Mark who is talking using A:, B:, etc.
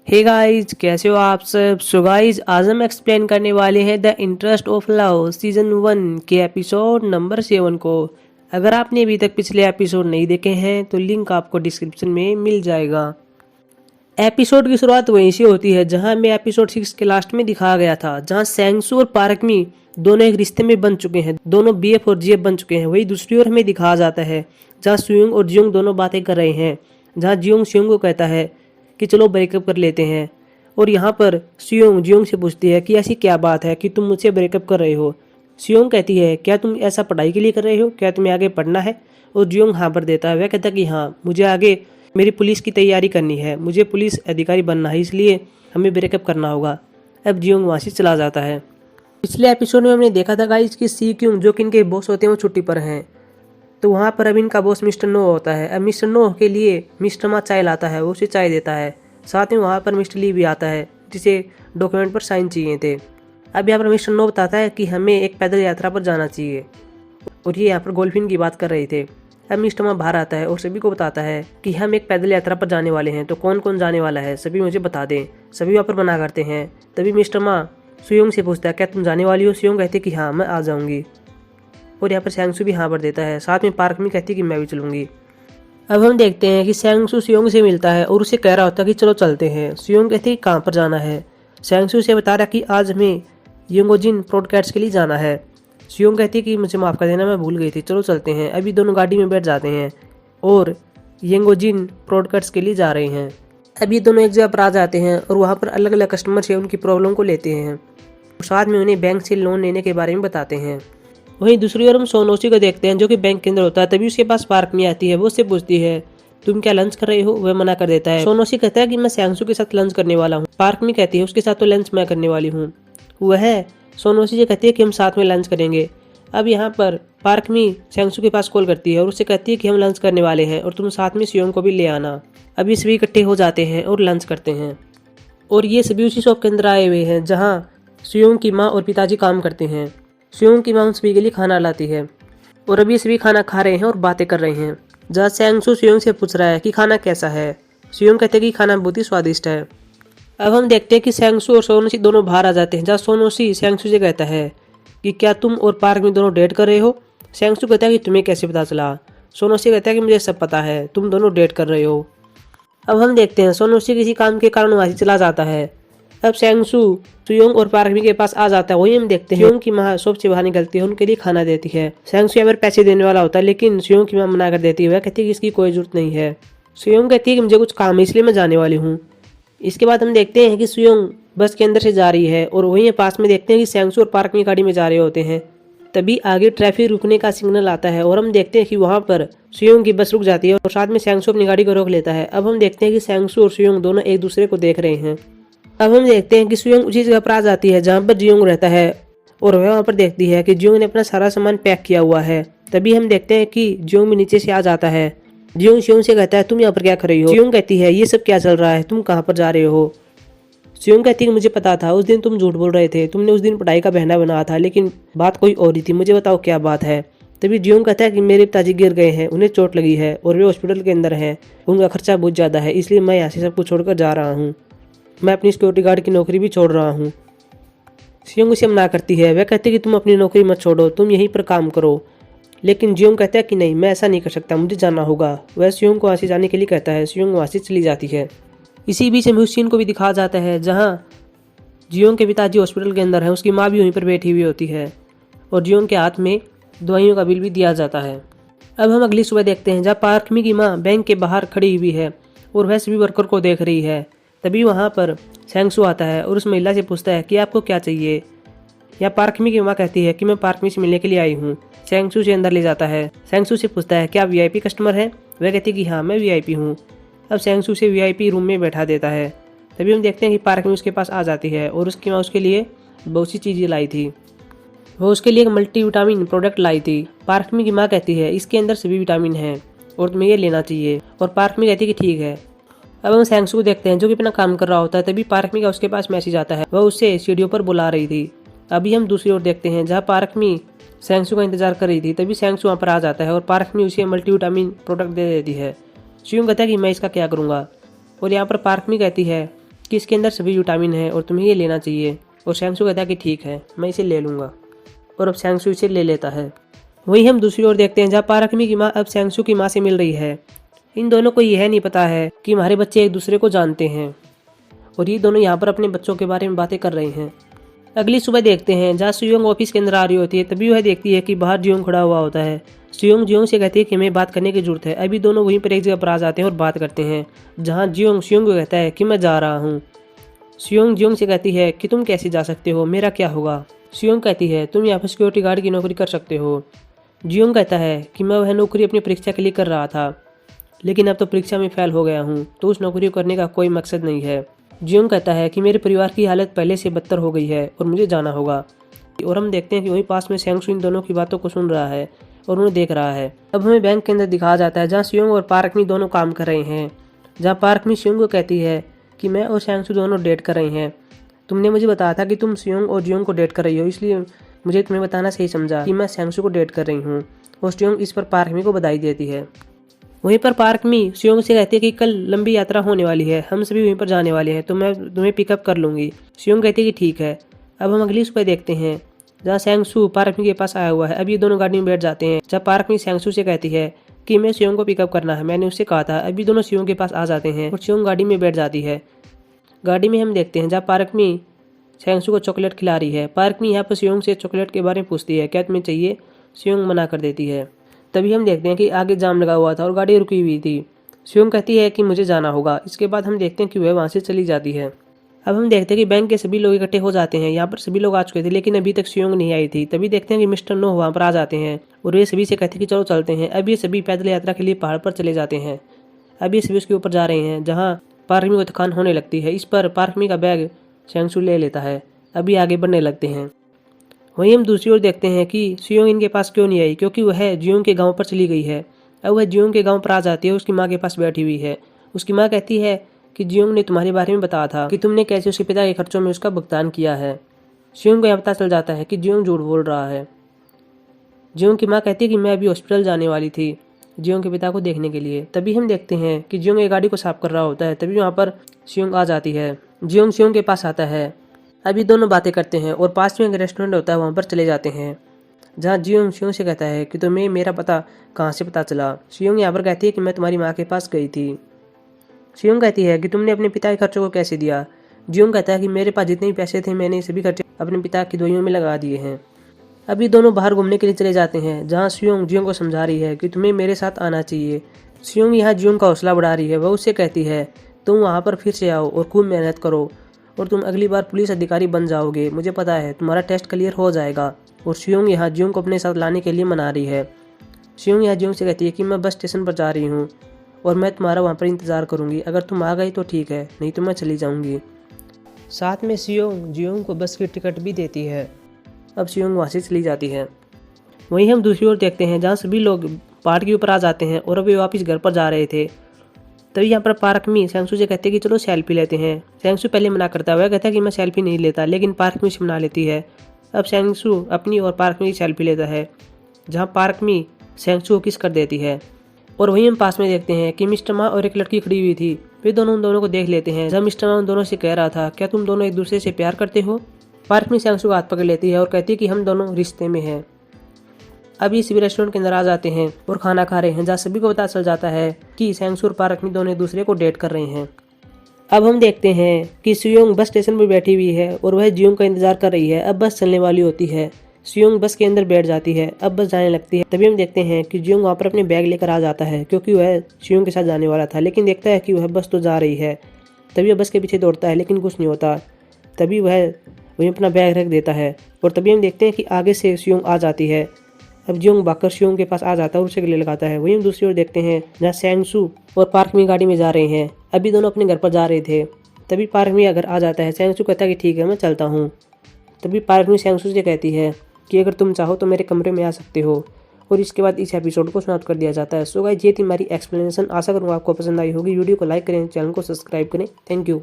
A: Hey guys, कैसे हो आप सब। सो गाइज, आज हम एक्सप्लेन करने वाले हैं the interest of love season 1 के एपिसोड नंबर 7 को। अगर आपने अभी तक पिछले एपिसोड नहीं देखे हैं तो लिंक आपको डिस्क्रिप्शन में मिल जाएगा। एपिसोड की शुरुआत वहीं से होती है जहां हमें एपिसोड 6 के लास्ट में दिखाया गया था, जहां सेंगसू और पार्कमी दोनों एक रिश्ते में बन चुके हैं, दोनों बीएफ और जीएफ बन चुके हैं। वही दूसरी ओर हमें दिखाया जाता है जहां सुयुंग और जियोंग दोनों बातें कर रहे हैं, जहां जियोंग सुयुंग को कहता है कि चलो ब्रेकअप कर लेते हैं। और यहाँ पर सुयोंग जियोंग से पूछती है कि ऐसी क्या बात है कि तुम मुझसे ब्रेकअप कर रहे हो। सुयोंग कहती है क्या तुम ऐसा पढ़ाई के लिए कर रहे हो, क्या तुम्हें आगे पढ़ना है। और जियोंग हाँ पर देता है। वह कहता है कि हाँ, मुझे आगे मेरी पुलिस की तैयारी करनी है, मुझे पुलिस अधिकारी बनना है, इसलिए हमें ब्रेकअप करना होगा। अब जियोंग वहाँ से चला जाता है। पिछले एपिसोड में हमने देखा था गाइस कि सी क्यूंग जो कि इनके बॉस होते हैं वो छुट्टी पर हैं, तो वहाँ पर अब इनका बॉस मिस्टर नो होता है। अब मिस्टर नो के लिए मिस्टर मा चाय लाता है, वो उसे चाय देता है। साथ में वहाँ पर मिस्टर ली भी आता है जिसे डॉक्यूमेंट पर साइन चाहिए थे। अब यहाँ पर मिस्टर नो बताता है कि हमें एक पैदल यात्रा पर जाना चाहिए, और ये यहाँ पर गोल्फिन की बात कर रहे थे। अब मिस्टर मा बाहर आता है और सभी को बताता है कि हम एक पैदल यात्रा पर जाने वाले हैं, तो कौन कौन जाने वाला है सभी मुझे बता दें। सभी वहाँ पर मना करते हैं। तभी मिस्टर मा सुयोंग से पूछता है क्या तुम जाने वाली हो। सुयोंग कहती है कि हाँ, मैं आ जाऊँगी। और यहाँ पर सेंगसू भी हाँ पर देता है। साथ में पार्क में कहती है कि मैं भी चलूँगी। अब हम देखते हैं कि सेंगसू सुयोंग से मिलता है और उसे कह रहा होता है कि चलो चलते हैं। सुयोंग कहती है कहाँ पर जाना है। सेंगसू से बता रहा कि आज हमें यंगोजिन ब्रॉडकास्ट के लिए जाना है। सुयोंग कहती है कि मुझे माफ़ कर देना, मैं भूल गई थी, चलो चलते हैं। अभी दोनों गाड़ी में बैठ जाते हैं और यंगोजिन ब्रॉडकास्ट के लिए जा रहे हैं। अभी दोनों एक जगह पर आ जाते हैं और वहाँ पर अलग अलग कस्टमर से उनकी प्रॉब्लम को लेते हैं और साथ में उन्हें बैंक से लोन लेने के बारे में बताते हैं। वहीं दूसरी ओर हम सोनोसी को देखते हैं जो कि बैंक के अंदर होता है। तभी उसके पास पार्क में आती है। वो उससे पूछती है तुम क्या लंच कर रहे हो। वह मना कर देता है। सोनोसी कहता है कि मैं सेंगसू के साथ लंच करने वाला हूँ। पार्क में कहती है उसके साथ तो लंच मैं करने वाली हूँ। वह सोनोसी से कहती है कि हम साथ में लंच करेंगे। अब यहाँ पर पार्क में सेंगसू के पास कॉल करती है और उससे कहती है कि हम लंच करने वाले हैं और तुम साथ में सुयोंग को भी ले आना। अभी सभी इकट्ठे हो जाते हैं और लंच करते हैं। और ये सभी उसी शॉप के अंदर आए हुए हैं जहाँ सुयोंग की माँ और पिताजी काम करते हैं। सुयोंग की माँ सभी के लिए खाना लाती है और अभी सभी खाना खा रहे हैं और बातें कर रहे हैं। जहाँ सेंगसू सुयोंग से पूछ रहा है कि खाना कैसा है। सुयोंग कहते हैं कि खाना बहुत ही स्वादिष्ट है। अब हम देखते हैं कि सेंगसू और सोनोसी दोनों बाहर आ जाते हैं, जहाँ सोनोसी सेंगसू से कहता है कि क्या तुम और पार्क में दोनों डेट कर रहे हो। सेंगसू कहता है कि तुम्हें कैसे पता चला। सोनोसी कहता है कि मुझे सब पता है, तुम दोनों डेट कर रहे हो। अब हम देखते हैं सोनोसी किसी काम के कारण वहाँ से चला जाता है। अब सेंगसू सुयोंग और पार्कमी के पास आ जाता है। वही हम देखते हैं सुयोंग की माँ शॉप से बाहर निकलती है, उनके लिए खाना देती है। सेंगसू यहाँ पर पैसे देने वाला होता है लेकिन सुयोंग की माँ मना कर देती है। वह कहती है कि इसकी कोई जरूरत नहीं है। सुयोंग कहती है कि मुझे कुछ काम है इसलिए मैं जाने वाली हूँ। इसके बाद हम देखते हैं कि सुयोंग बस के अंदर से जा रही है और वहीं पास में देखते हैं कि सेंगसू और पार्कमी गाड़ी में जा रहे होते हैं। तभी आगे ट्रैफिक रुकने का सिग्नल आता है और हम देखते हैं कि वहाँ पर सुयोंग की बस रुक जाती है और साथ में सेंगसू अपनी गाड़ी को रोक लेता है। अब हम देखते हैं कि सेंगसू और सुयोंग दोनों एक दूसरे को देख रहे हैं। अब हम देखते हैं कि सुयोंग उसी जगह पर आ जाती है जहाँ पर जियोंग रहता है और वह वहाँ पर देखती है कि जियोंग ने अपना सारा सामान पैक किया हुआ है। तभी हम देखते हैं कि जियोंग भी नीचे से आ जाता है। जियोंग सुयोंग से कहता है तुम यहाँ पर क्या कर रही हो। जियोंग कहती है ये सब क्या चल रहा है, तुम कहाँ पर जा रहे हो। सुयोंग कहती है मुझे पता था, उस दिन तुम झूठ बोल रहे थे, तुमने उस दिन पढ़ाई का बहाना बनाया था लेकिन बात कोई और ही थी, मुझे बताओ क्या बात है। तभी जियोंग कहता है कि मेरे पिताजी गिर गए हैं, उन्हें चोट लगी है और वे हॉस्पिटल के अंदर हैं, उनका खर्चा बहुत ज़्यादा है, इसलिए मैं यहाँ से सब कुछ छोड़कर जा रहा हूँ। मैं अपनी सिक्योरिटी गार्ड की नौकरी भी छोड़ रहा हूँ। सुयोंग उसे मना करती है। वह कहती है कि तुम अपनी नौकरी मत छोड़ो, तुम यहीं पर काम करो। लेकिन जियोंग कहता है कि नहीं, मैं ऐसा नहीं कर सकता, मुझे जाना होगा। वह सुयोंग को वहाँ से जाने के लिए कहता है। सुयोंग वहाँ से चली जाती है। इसी बीच हमें उस सीन को भी दिखाया जाता है जहाँ जियोंग के पिताजी हॉस्पिटल के अंदर हैं, उसकी माँ भी वहीं पर बैठी हुई होती है और जियोंग के हाथ में दवाइयों का बिल भी दिया जाता है। अब हम अगली सुबह देखते हैं जहाँ पार्कमी की माँ बैंक के बाहर खड़ी हुई है और वह सभी वर्कर को देख रही है। तभी वहाँ पर सेंगसू आता है और उस महिला से पूछता है कि आपको क्या चाहिए। या पार्कमी की माँ कहती है कि मैं पार्कमी से मिलने के लिए आई हूँ। सेंगसू से अंदर ले जाता है। सेंगसू से पूछता है क्या आप वीआईपी कस्टमर हैं। वह कहती है कि हाँ, मैं वीआईपी हूँ। अब सेंगसू से वीआईपी रूम में बैठा देता है। तभी हम देखते हैं कि पार्कमी उसके पास आ जाती है और उसकी माँ उसके लिए बहुत सी चीज़ें लाई थी। वो उसके लिए एक मल्टीविटामिन प्रोडक्ट लाई थी। पार्कमी की माँ कहती है इसके अंदर सभी विटामिन हैं और तुम्हें ये लेना चाहिए। और पार्कमी कहती है कि ठीक है। अब हम सेंगसू को देखते हैं जो कि अपना काम कर रहा होता है। तभी पार्कमी का उसके पास मैसेज आता है, वह उससे सीढ़ियों पर बुला रही थी। अभी हम दूसरी ओर देखते हैं जहाँ पार्कमी सेंगसू का इंतजार कर रही थी। तभी सेंगसू वहाँ पर आ जाता है और पार्कमी उसे मल्टीविटामिन प्रोडक्ट दे देती है। सुयोंग कहता है कि मैं इसका क्या करूँगा। और यहाँ पर पार्कमी कहती है कि इसके अंदर सभी विटामिन है और तुम्हें ये लेना चाहिए। और शैंगसू कहता है कि ठीक है, मैं इसे ले लूँगा। और अब शैंगसू इसे ले लेता है। वहीं हम दूसरी ओर देखते हैं जहाँ पार्क मी की माँ अब शैंगसू की माँ से मिल रही है। इन दोनों को यह नहीं पता है कि हमारे बच्चे एक दूसरे को जानते हैं और ये दोनों यहाँ पर अपने बच्चों के बारे में बातें कर रहे हैं। अगली सुबह देखते हैं जहाँ सुयोंग ऑफिस के अंदर आ रही होती है, तभी वह देखती है कि बाहर जियोंग खड़ा हुआ होता है। सुयोंग जियोंग से कहती है कि हमें बात करने की जरूरत है। अभी दोनों वहीं पर एक जगह पर आ जाते हैं और बात करते हैं, जहाँ जियोंग सुयोंग को कहता है कि मैं जा रहा हूँ। सुयोंग जियोंग से कहती है कि तुम कैसे जा सकते हो, मेरा क्या होगा। सुयोंग कहती है तुम यहाँ पर सिक्योरिटी गार्ड की नौकरी कर सकते हो। जियोंग कहता है कि मैं वह नौकरी अपनी परीक्षा के लिए कर रहा था, लेकिन अब तो परीक्षा में फेल हो गया हूँ, तो उस नौकरी को करने का कोई मकसद नहीं है। जियोंग कहता है कि मेरे परिवार की हालत पहले से बदतर हो गई है और मुझे जाना होगा। और हम देखते हैं कि वहीं पास में शैंगसू इन दोनों की बातों को सुन रहा है और उन्हें देख रहा है। अब हमें बैंक के अंदर दिखाया जाता है जहाँ सुयोंग और पार्क मी दोनों काम कर रहे हैं। जहाँ पार्क मी सुयोंग को कहती है कि मैं और शैंगसू दोनों डेट कर रहे हैं। तुमने मुझे बताया था कि तुम सुयोंग और जियोंग को डेट कर रही हो, इसलिए मुझे तुम्हें बताना सही समझा कि मैं शैंगसू को डेट कर रही हूँ। और सुयोंग इस पर पार्क मी को बधाई देती है। वहीं पर पार्क मी सुयोंग से कहती है कि कल लंबी यात्रा होने वाली है, हम सभी वहीं पर जाने वाले हैं, तो मैं तुम्हें पिकअप कर लूँगी। सुयोंग कहती है कि ठीक है। अब हम अगली सुबह देखते हैं जहाँ शैंगसू पार्क मी के पास आया हुआ है। अब ये दोनों गाड़ी में बैठ जाते हैं। जब पार्क मी शैंगसू से कहती है कि मैं सुयोंग को पिकअप करना है, मैंने उससे कहा था। अभी दोनों सुयोंग के पास आ जाते हैं और सुयोंग गाड़ी में बैठ जाती है। गाड़ी में हम देखते हैं जहाँ पार्क मी शैंगसू को चॉकलेट खिला रही है। पार्क मी यहाँ पर सुयोंग से चॉकलेट के बारे में पूछती है, क्या तुम्हें चाहिए। सुयोंग मना कर देती है। तभी हम देखते हैं कि आगे जाम लगा हुआ था और गाड़ी रुकी हुई थी। सुयोंग कहती है कि मुझे जाना होगा। इसके बाद हम देखते हैं कि वह वहाँ से चली जाती है। अब हम देखते हैं कि बैंक के सभी लोग इकट्ठे हो जाते हैं। यहाँ पर सभी लोग आ चुके थे, लेकिन अभी तक सुयोंग नहीं आई थी। तभी देखते हैं कि मिस्टर नो वहाँ पर आ जाते हैं और वे सभी से कहते हैं कि चलो चलते हैं। अब ये सभी पैदल यात्रा के लिए पहाड़ पर चले जाते हैं। अब ये सभी उसके ऊपर जा रहे हैं, जहाँ पार्क मी को थकान होने लगती है। इस पर पार्क मी का बैग शैंगसू ले लेता है। अभी आगे बढ़ने लगते हैं। वहीं हम दूसरी ओर देखते हैं कि सुयोंग इनके पास क्यों नहीं आई, क्योंकि वह जियोंग के गांव पर चली गई है। अब वह जियोंग के गांव पर आ जाती है, उसकी माँ के पास बैठी हुई है। उसकी माँ कहती है कि जियोंग ने तुम्हारे बारे में बताया था कि तुमने कैसे उसके पिता के खर्चों में उसका भुगतान किया है। सुयोंग को यह पता चल जाता है कि जियोंग झूठ बोल रहा है। जियोंग की माँ कहती है कि मैं अभी हॉस्पिटल जाने वाली थी जियोंग के पिता को देखने के लिए। तभी हम देखते हैं कि जियोंग एक गाड़ी को साफ कर रहा होता है। तभी वहाँ पर सुयोंग आ जाती है। जियोंग सुयोंग के पास आता है। अभी दोनों बातें करते हैं और पास में एक रेस्टोरेंट होता है, वहाँ पर चले जाते हैं, जहाँ जियोंग सुयोंग से कहता है कि तुम्हें मेरा पता कहाँ से पता चला। सुयोंग यहाँ पर कहती है कि मैं तुम्हारी माँ के पास गई थी। सुयोंग कहती है कि तुमने अपने पिता के खर्चों को कैसे दिया। जियोंग कहता है कि मेरे पास जितने भी पैसे थे मैंने सभी खर्चे अपने पिता की दवाइयों में लगा दिए हैं। अभी दोनों बाहर घूमने के लिए चले जाते हैं, जहाँ सुयोंग जियोंग को समझा रही है कि तुम्हें मेरे साथ आना चाहिए। सुयोंग यहाँ जियोंग का हौसला बढ़ा रही है। वह उससे कहती है तुम वहाँ पर फिर से आओ और खूब मेहनत करो और तुम अगली बार पुलिस अधिकारी बन जाओगे। मुझे पता है तुम्हारा टेस्ट क्लियर हो जाएगा। और सुयोंग यहाँ जियोंग को अपने साथ लाने के लिए मना रही है। सुयोंग यहाँ जियोंग से कहती है कि मैं बस स्टेशन पर जा रही हूँ और मैं तुम्हारा वहाँ पर इंतज़ार करूँगी। अगर तुम आ गई तो ठीक है, नहीं तो मैं चली जाऊँगी। साथ में सुयोंग जियोंग को बस की टिकट भी देती है। अब सुयोंग वहाँ से चली जाती है। वहीं हम दूसरी ओर देखते हैं जहाँ सभी लोग पहाड़ के ऊपर आ जाते हैं और अभी वापस घर पर जा रहे थे। तभी यहाँ पर पार्क मी शैंगसू से कहते हैं कि चलो सेल्फी लेते हैं। शैंगसू पहले मना करता है, वह कहता है कि मैं सेल्फी नहीं लेता, लेकिन पार्क मी से मना लेती है। अब शैंगसू अपनी और पार्क मी की सेल्फी लेता है, जहाँ पार्क मी शैंगसू को किस कर देती है। और वहीं हम पास में देखते हैं कि मिस्टर मा और एक लड़की खड़ी हुई थी। वे दोनों उन दोनों को देख लेते हैं। जब मिस्टर मा उन दोनों से कह रहा था क्या तुम दोनों एक दूसरे से प्यार करते हो। पार्क मी शैंगसू का हाथ पकड़ लेती है और कहती है कि हम दोनों रिश्ते में हैं। अब ये सभी रेस्टोरेंट के अंदर आ जाते हैं और खाना खा रहे हैं, जहाँ सभी को पता चल जाता है कि शैंगसू और पार्क मी दोनों एक दूसरे को डेट कर रहे हैं। अब हम देखते हैं कि सुयोंग बस स्टेशन पर बैठी हुई है और वह जियोंग का इंतजार कर रही है। अब बस चलने वाली होती है। सुयोंग बस के अंदर बैठ जाती है। अब बस जाने लगती है। तभी हम देखते हैं कि जियोंग वहाँ पर अपने बैग लेकर आ जाता है, क्योंकि वह सुयोंग के साथ जाने वाला था, लेकिन देखता है कि वह बस तो जा रही है। तभी वह बस के पीछे दौड़ता है, लेकिन कुछ नहीं होता। तभी वह वहीं अपना बैग रख देता है और तभी हम देखते हैं कि आगे से सुयोंग आ जाती है। अब जियोंग भागकर सुयोंग के पास आ जाता है और उसे गले लगाता है। वहीं हम दूसरी ओर देखते हैं जहाँ शैंगसू और पार्क मी गाड़ी में जा रहे हैं। अभी दोनों अपने घर पर जा रहे थे। तभी पार्क मी घर आ जाता है। शैंगसू कहता है कि ठीक है, मैं चलता हूँ। तभी पार्क मी शैंगसू से कहती है कि अगर तुम चाहो तो मेरे कमरे में आ सकते हो। और इसके बाद इस एपिसोड को समाप्त कर दिया जाता है। सो गाइस, ये थी हमारी एक्सप्लेनेशन। आशा करूँगा आपको पसंद आई होगी। वीडियो को लाइक करें, चैनल को सब्सक्राइब करें। Thank you.